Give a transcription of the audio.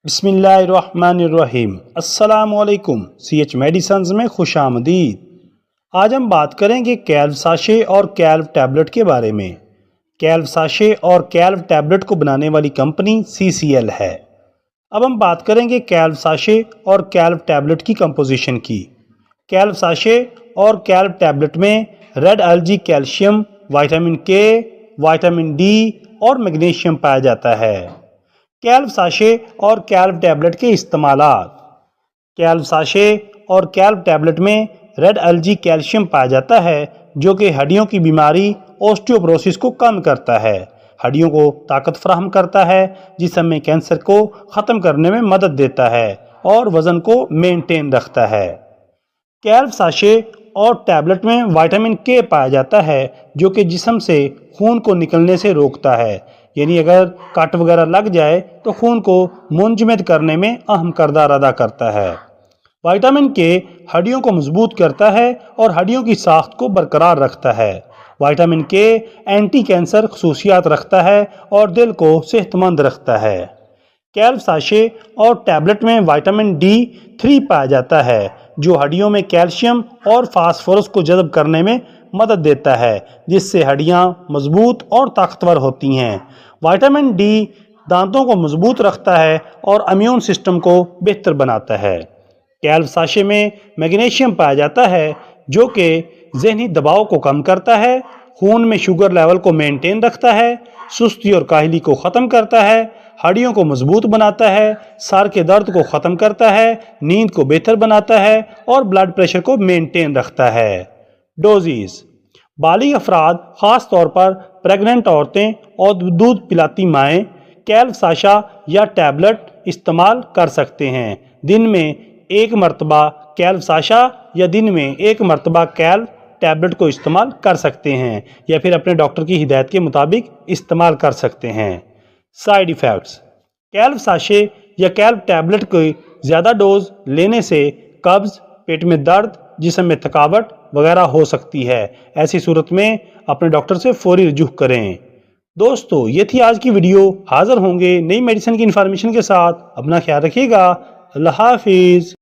बिस्मिल्लाहिर्रहमानिर्रहीम। अस्सलाम वालेकुम। CH मेडिसिन्स में खुश आमदीद। आज हम बात करेंगे कैल्व साशे और कैल्व टैबलेट के बारे में। कैल्व साशे और कैल्व टैबलेट को बनाने वाली कंपनी CCL है। अब हम बात करेंगे कैल्व साशे और कैल्व टैबलेट की कंपोजिशन की। कैल्व साशे और कैल्व टैबलेट में red algae calcium, vitamin K, vitamin D और मैग्नीशियम पाया जाता है। कैल्व साशे और कैल्व टैबलेट के इस्तेमालात। कैल्व साशे और कैल्व टैबलेट में रेड एलगी कैल्शियम पाया जाता है जो कि हड्डियों की बीमारी ऑस्टियोपोरोसिस को कम करता है, हड्डियों को ताकत फराहम करता है, जिसम में कैंसर को ख़त्म करने में मदद देता है और वज़न को मेंटेन रखता है। कैल्व साशे और टैबलेट में विटामिन K पाया जाता है जो कि जिस्म से खून को निकलने से रोकता है, यानी अगर कट वगैरह लग जाए तो खून को मुंजमद करने में अहम किरदार अदा करता है। विटामिन K हड्डियों को मजबूत करता है और हड्डियों की साख्त को बरकरार रखता है। विटामिन K एंटी कैंसर खसूसियात रखता है और दिल को सेहतमंद रखता है। कैल्व साशे और टैबलेट में विटामिन D3 पाया जाता है जो हड्डियों में कैल्शियम और फास्फोरस को जज़ब करने में मदद देता है, जिससे हड्डियां मजबूत और ताकतवर होती हैं। विटामिन D दांतों को मजबूत रखता है और इम्यून सिस्टम को बेहतर बनाता है। कैल्व साशे में मैग्नीशियम पाया जाता है जो कि ज़हनी दबाव को कम करता है, खून में शुगर लेवल को मेंटेन रखता है, सुस्ती और काहली को ख़त्म करता है, हड्डियों को मजबूत बनाता है, सर के दर्द को ख़त्म करता है, नींद को बेहतर बनाता है और ब्लड प्रेशर को मेंटेन रखता है। डोजेस। बालिग अफराद, ख़ास तौर पर प्रेग्नेंट औरतें और दूध पिलाती माएँ कैल्व साशा या टैबलेट इस्तेमाल कर सकते हैं। दिन में एक मरतबा कैल्व साशा या दिन में एक मरतबा कैल्व टैबलेट को इस्तेमाल कर सकते हैं या फिर अपने डॉक्टर की हिदायत के मुताबिक इस्तेमाल कर सकते हैं। Side effects. कैल्व साशे या कैल्व टैबलेट की ज़्यादा डोज लेने से कब्ज़, पेट में दर्द, जिस्म में थकावट वगैरह हो सकती है। ऐसी सूरत में अपने डॉक्टर से फौरी रुजू करें। दोस्तों, ये थी आज की वीडियो। हाज़िर होंगे नई मेडिसिन की इन्फॉर्मेशन के साथ। अपना ख्याल रखिएगा। अल्लाह हाफिज़।